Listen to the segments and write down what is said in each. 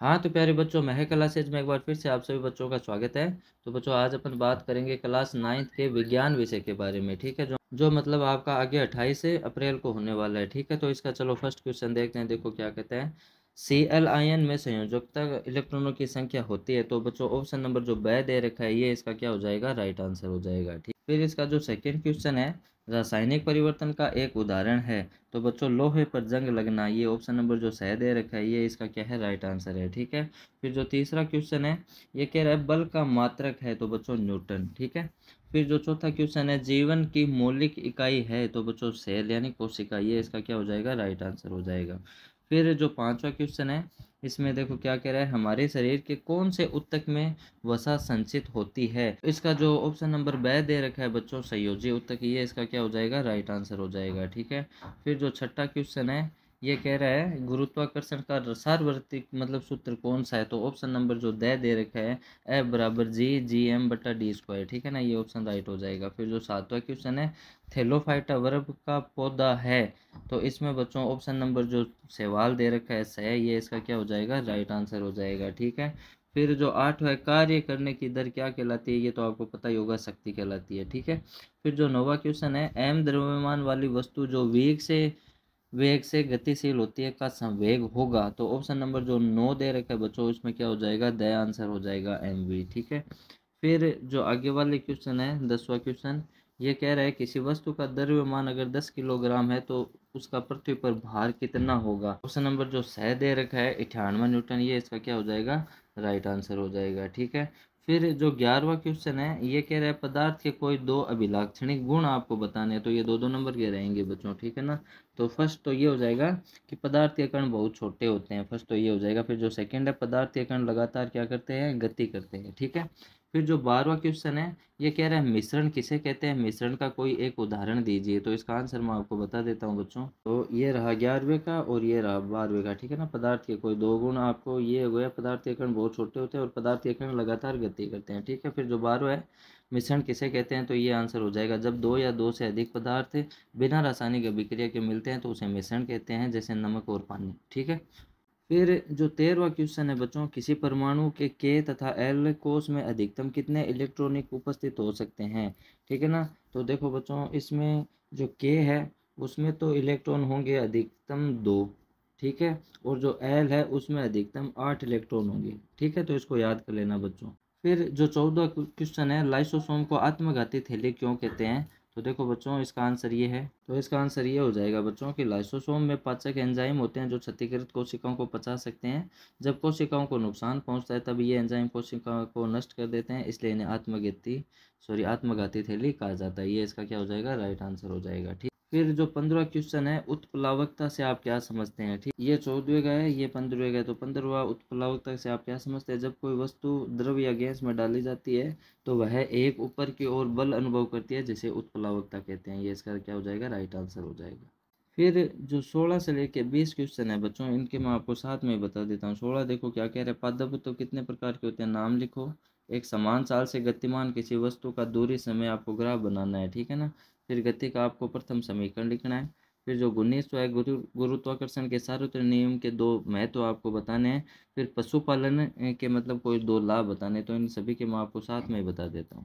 हाँ तो प्यारे बच्चों, महक क्लासेज में एक बार फिर से आप सभी बच्चों का स्वागत है। तो बच्चों, आज अपन बात करेंगे क्लास 9th के विज्ञान विषय के बारे में। ठीक है, जो मतलब आपका आगे 28 अप्रैल को होने वाला है। ठीक है, तो इसका चलो फर्स्ट क्वेश्चन देखते हैं। देखो क्या कहते हैं, Cl आयन में संयोजकता इलेक्ट्रॉनों की संख्या होती है। तो बच्चों, ऑप्शन नंबर जो ब दे रखा है ये इसका क्या हो जाएगा, राइट आंसर हो जाएगा। ठीक, फिर इसका जो सेकेंड क्वेश्चन है, रासायनिक परिवर्तन का एक उदाहरण है। तो बच्चों, लोहे पर जंग लगना, ये ऑप्शन नंबर जो सह दे रखा है ये इसका क्या है, राइट आंसर है। ठीक है, फिर जो तीसरा क्वेश्चन है ये कह रहा है बल का मात्रक है। तो बच्चों, न्यूटन। ठीक है, फिर जो चौथा क्वेश्चन है, जीवन की मौलिक इकाई है। तो बच्चों, सेल यानी कोशिका, ये इसका क्या हो जाएगा, राइट आंसर हो जाएगा। फिर जो पांचवा क्वेश्चन है, इसमें देखो क्या कह रहा है, हमारे शरीर के कौन से ऊतक में वसा संचित होती है। इसका जो ऑप्शन नंबर ब दे रखा है बच्चों, संयोजी ऊतक, ये इसका क्या हो जाएगा, राइट आंसर हो जाएगा। ठीक है, फिर जो छठा क्वेश्चन है ये कह रहा है गुरुत्वाकर्षण का सार्वत्रिक मतलब सूत्र कौन सा है। तो ऑप्शन नंबर जो दे रखा है, F बराबर G/d²। ठीक है ना, ये ऑप्शन राइट हो जाएगा। फिर जो सातवां क्वेश्चन है, थेलोफाइटा वर्ग का पौधा है। तो इसमें बच्चों ऑप्शन नंबर जो सवाल दे रखा है सही, ये इसका क्या हो जाएगा, राइट आंसर हो जाएगा। ठीक है, फिर जो आठवां, कार्य करने की दर क्या कहलाती है, ये तो आपको पता ही होगा, शक्ति कहलाती है। ठीक है, फिर जो नौवां क्वेश्चन है, m द्रव्यमान वाली वस्तु जो वेग से गतिशील होती है का संवेग होगा। तो ऑप्शन नंबर जो 9 दे रखा है बच्चों, इसमें क्या हो जाएगा, द आंसर हो जाएगा mv। ठीक है, फिर जो आगे वाले क्वेश्चन है 10वां क्वेश्चन, ये कह रहा है किसी वस्तु का द्रव्यमान अगर 10 किलोग्राम है तो उसका पृथ्वी पर भार कितना होगा। ऑप्शन नंबर जो सह दे रखा है 98 न्यूटन, ये इसका क्या हो जाएगा, राइट आंसर हो जाएगा। ठीक है, फिर जो 11वां क्वेश्चन है ये कह रहा है पदार्थ के कोई दो अभिलाक्षणिक गुण आपको बताने हैं। तो ये दो दो नंबर के रहेंगे बच्चों। ठीक है ना, तो फर्स्ट तो ये हो जाएगा कि पदार्थ के कण बहुत छोटे होते हैं, फर्स्ट तो ये हो जाएगा। फिर जो सेकंड है, पदार्थ के कण लगातार क्या करते हैं, गति करते हैं। ठीक है, फिर जो 12वां क्वेश्चन है ये कह रहा है मिश्रण किसे कहते हैं, मिश्रण का कोई एक उदाहरण दीजिए। तो इसका आंसर मैं आपको बता देता हूँ बच्चों। तो ये रहा 11वें का और ये रहा 12वें का। ठीक है ना, पदार्थ के कोई दो गुण, आपको ये हो गया पदार्थ के कण बहुत छोटे होते हैं और पदार्थ के कण लगातार गति करते हैं। ठीक है, फिर जो 12वां है, मिश्रण किसे कहते हैं, तो ये आंसर हो जाएगा जब दो या दो से अधिक पदार्थ बिना रासायनिक अभिक्रिया के मिलते हैं तो उसे मिश्रण कहते हैं, जैसे नमक और पानी। ठीक है, फिर जो 13वां क्वेश्चन है बच्चों, किसी परमाणु के तथा एल कोश में अधिकतम कितने इलेक्ट्रॉनिक उपस्थित हो सकते हैं। ठीक है ना, तो देखो बच्चों, इसमें जो के है उसमें तो इलेक्ट्रॉन होंगे अधिकतम 2। ठीक है, और जो एल है उसमें अधिकतम 8 इलेक्ट्रॉन होंगे। ठीक है, तो इसको याद कर लेना बच्चों। फिर जो 14वां क्वेश्चन है, लाइसोसोम को आत्मघाती थैली क्यों कहते हैं। तो देखो बच्चों, इसका आंसर ये है, तो इसका आंसर ये हो जाएगा बच्चों कि लाइसोसोम में पाचक एंजाइम होते हैं जो क्षतिग्रस्त कोशिकाओं को पचा सकते हैं। जब कोशिकाओं को नुकसान पहुंचता है तब ये एंजाइम कोशिकाओं को नष्ट कर देते हैं, इसलिए इन्हें आत्मघाती थैली कहा जाता है। ये इसका क्या हो जाएगा, राइट आंसर हो जाएगा। ठीक, फिर जो 15वां क्वेश्चन है, उत्प्लावकता से आप क्या समझते हैं। ठीक, ये 14वें का है, ये 15वें का है। तो 15वां, उत्प्लावकता से आप क्या समझते हैं, जब कोई वस्तु द्रव या गैस में डाली जाती है तो वह एक ऊपर की ओर बल अनुभव करती है, जिसे उत्प्लावकता कहते हैं। ये इसका क्या हो जाएगा, राइट आंसर हो जाएगा। फिर जो 16 से लेके 20 क्वेश्चन है बच्चों, इनके मैं आपको साथ में बता देता हूँ। 16 देखो क्या कह रहे हैं, पादप तो कितने प्रकार के होते हैं, नाम लिखो। एक समान चाल से गतिमान किसी वस्तु का दूरी समय आपको ग्राफ बनाना है। ठीक है ना, फिर गति का आपको प्रथम समीकरण लिखना है। फिर जो गुणित है, गुरुत्वाकर्षण के सार्वत्रिक नियम के दो महत्व आपको बताने हैं। फिर पशुपालन के मतलब कोई दो लाभ बताने, तो इन सभी के मैं आपको साथ में बता देता हूँ।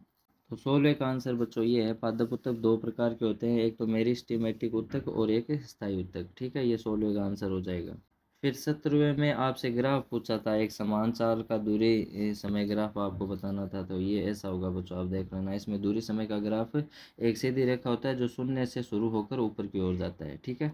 तो 16 का आंसर बच्चों ये है, पादप उत्तक दो प्रकार के होते हैं, एक तो मेरिस्टेमेटिक उत्तक और एक स्थायी उत्तक। ठीक है, ये 16 का आंसर हो जाएगा। फिर 17वें में आपसे ग्राफ पूछा था, एक समान चाल का दूरी समय ग्राफ आपको बताना था। तो ये ऐसा होगा बच्चों, आप देख लेना। इसमें दूरी समय का ग्राफ एक सीधी रेखा होता है जो शून्य से शुरू होकर ऊपर की ओर जाता है। ठीक है,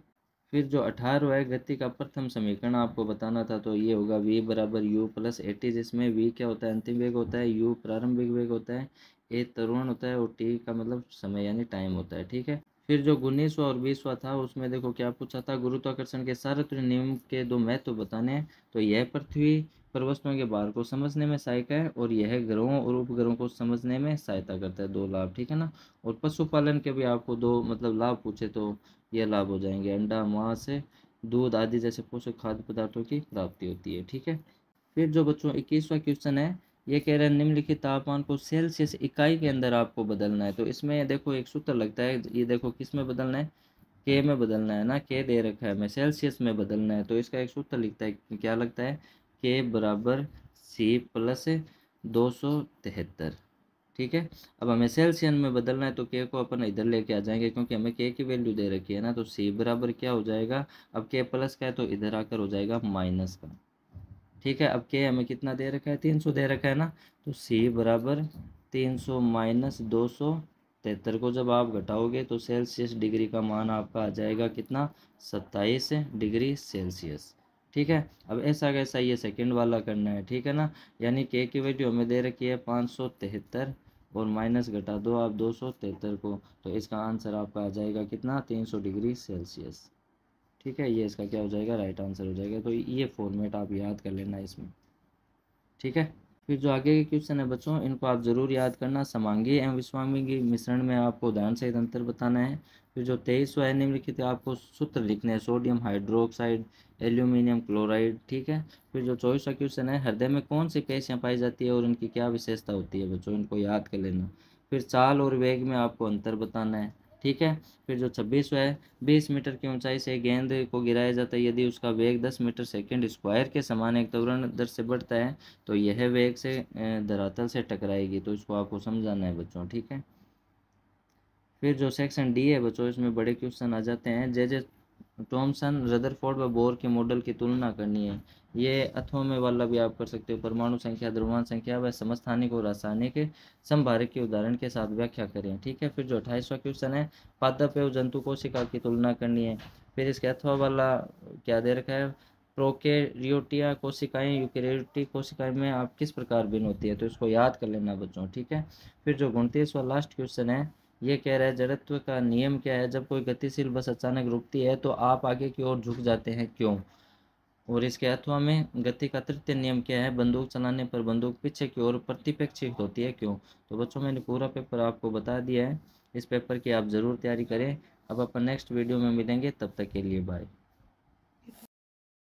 फिर जो 18वां है, गति का प्रथम समीकरण आपको बताना था। तो ये होगा v बराबर u प्लस ए टी, जिसमें v क्या होता है, अंतिम वेग होता है, u प्रारंभिक वेग होता है, ए त्वरण होता है और t का मतलब समय यानी टाइम होता है। ठीक है, फिर जो 19वां और 20वां था उसमें देखो क्या पूछा था, गुरुत्वाकर्षण के सार्वत्रिक नियम के दो महत्व बताने हैं। तो यह पृथ्वी पर वस्तुओं के भार को समझने में सहायक है और यह ग्रहों और उपग्रहों को समझने में सहायता करता है, दो लाभ। ठीक है ना, और पशुपालन के भी आपको दो मतलब लाभ पूछे तो ये लाभ हो जाएंगे, अंडा, मांस, दूध आदि जैसे पोषक खाद्य पदार्थों की प्राप्ति होती है। ठीक है, फिर जो बच्चों 21वां क्वेश्चन है, ये कह रहा है निम्नलिखित तापमान को सेल्सियस इकाई के अंदर आपको बदलना है। तो इसमें देखो एक सूत्र लगता है, ये देखो किस में बदलना है, के में बदलना है ना, के दे रखा है, मैं सेल्सियस में बदलना है। तो इसका एक सूत्र लिखता है, क्या लगता है के बराबर सी प्लस 273। ठीक है, अब हमें सेल्सियन में बदलना है तो के को अपन इधर लेके आ जाएंगे, क्योंकि हमें के की वैल्यू दे रखी है ना। तो सी बराबर क्या हो जाएगा, अब के प्लस का है तो इधर आकर हो जाएगा माइनस का। ठीक है, अब के हमें कितना दे रखा है, 300 दे रखा है ना। तो सी बराबर 300 माइनस 273 को जब आप घटाओगे तो सेल्सियस डिग्री का मान आपका आ जाएगा कितना, 27 डिग्री सेल्सियस। ठीक है, अब ऐसा कैसा ये सेकंड वाला करना है, ठीक है ना। यानी के की वैल्यू हमें दे रखी है 573 और माइनस घटा दो आप 273 को, तो इसका आंसर आपका आ जाएगा कितना, 300 डिग्री सेल्सियस। ठीक है, ये इसका क्या हो जाएगा, राइट आंसर हो जाएगा। तो ये फॉर्मेट आप याद कर लेना इसमें। ठीक है, फिर जो आगे के क्वेश्चन है बच्चों, इनको आप जरूर याद करना। समांगी एवं विषमांगी मिश्रण में आपको उदाहरण सहित अंतर बताना है। फिर जो 23वां है, निम्नलिखित आपको सूत्र लिखने हैं, सोडियम हाइड्रोक्साइड, एल्यूमिनियम क्लोराइड। ठीक है, फिर जो 24वां क्वेश्चन है, हृदय में कौन सी पेशियां पाई जाती है और उनकी क्या विशेषता होती है बच्चों, इनको याद कर लेना। फिर चाल और वेग में आपको अंतर बताना है। ठीक है, फिर जो 26वां है, 20 मीटर की ऊंचाई से गेंद को गिराया जाता है, यदि उसका वेग 10 मीटर सेकंड स्क्वायर के समान एक त्वरण दर से बढ़ता है तो यह वेग से धरातल से टकराएगी। तो इसको आपको समझाना है बच्चों। ठीक है, फिर जो सेक्शन डी है बच्चों, इसमें बड़े क्वेश्चन आ जाते हैं। जे जे टॉमसन, रदरफोर्ड व बोर के मॉडल की तुलना करनी है। ये अथों में वाला भी आप कर सकते हो। परमाणु संख्या, द्रव्यमान संख्या व समस्थानिक और रासायनिक संभारक के उदाहरण के साथ व्याख्या करें। ठीक है, फिर जो 28वां क्वेश्चन है, पादप एवं जंतु कोशिका की तुलना करनी है। फिर इसके अथवा वाला क्या दे रखा है, प्रोकैरियोटिया कोशिकाएं यूकेरियोटिक कोशिकाएं में आप किस प्रकार भिन्न होती है, तो इसको याद कर लेना बच्चों। ठीक है, फिर जो 29वां लास्ट क्वेश्चन है, ये कह रहा है जड़त्व का नियम क्या है, जब कोई गतिशील बस अचानक रुकती है तो आप आगे की ओर झुक जाते हैं, क्यों। और इसके अथवा में गति का तृतीय नियम क्या है, बंदूक चलाने पर बंदूक पीछे की ओर प्रतिपेक्षित होती है, क्यों। तो बच्चों मैंने पूरा पेपर आपको बता दिया है। इस पेपर की आप ज़रूर तैयारी करें। अब अपन नेक्स्ट वीडियो में मिलेंगे, तब तक के लिए बाय।